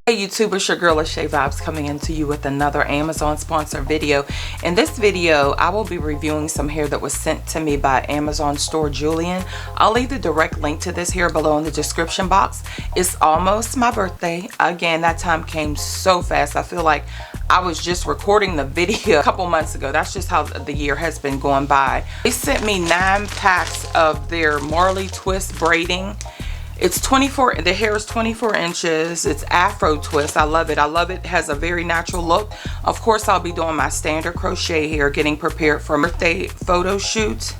Hey YouTube, it's your girl Lachey Vibes coming into you with another Amazon sponsored video. In this video, I will be reviewing some hair that was sent to me by Amazon store Julen. I'll leave the direct link to this here below in the description box. It's almost my birthday. Again, that time came so fast. I feel like I was just recording the video a couple months ago. That's just how the year has been going by. They sent me 9 packs of their Marley twist braiding. It's 24, the hair is 24 inches. It's Afro twist. I love it. I love it. It has a very natural look. Of course, I'll be doing my standard crochet here, getting prepared for a birthday photo shoot.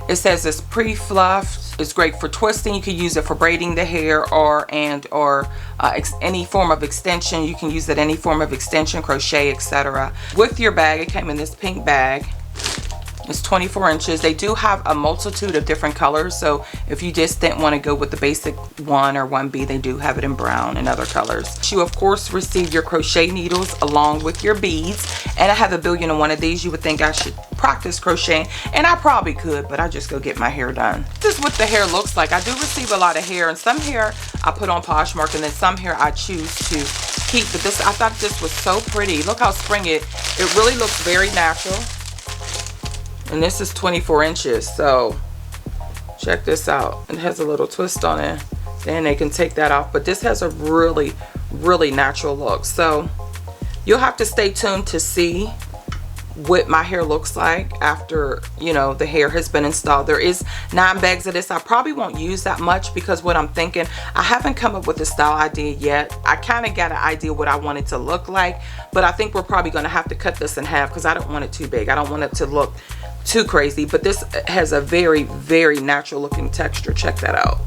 It says it's pre-fluffed. It's great for twisting. You can use it for braiding the hair or any form of extension. You can use it any form of extension, crochet, etc. With your bag, it came in this pink bag. It's 24 inches. They do have a multitude of different colors, so if you just didn't want to go with the basic 1 or 1B, they do have it in brown and other colors. You of course receive your crochet needles along with your beads, and I have a billion and one of these. You would think I should practice crocheting, and I probably could, but I just go get my hair done. This is what the hair looks like. I do receive a lot of hair, and some hair I put on Poshmark, and then some hair I choose to keep. But this, I thought this was so pretty. Look how springy it really looks, very natural. And this is 24 inches, so check this out. It has a little twist on it. Then they can take that off, but this has a really, really natural look. So you'll have to stay tuned to see what my hair looks like after, you know, the hair has been installed. There is 9 bags of this. I probably won't use that much because what I'm thinking, I haven't come up with a style idea yet. I kind of got an idea what I want it to look like, but I think we're probably going to have to cut this in half because I don't want it too big. I don't want it to look too crazy, but this has a very, very natural looking texture. Check that out.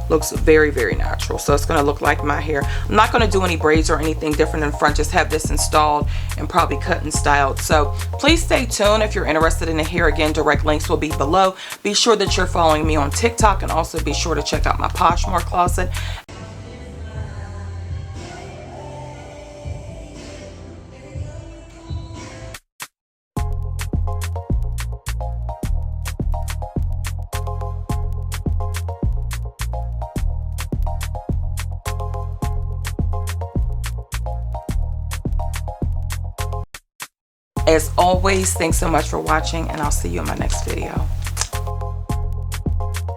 Looks very, very natural. So it's going to look like my hair. I'm not going to do any braids or anything different in front. Just have this installed and probably cut and styled. So please stay tuned if you're interested in the hair. Again, direct links will be below. Be sure that you're following me on TikTok, and also be sure to check out my Poshmark closet. As always, thanks so much for watching, and I'll see you in my next video.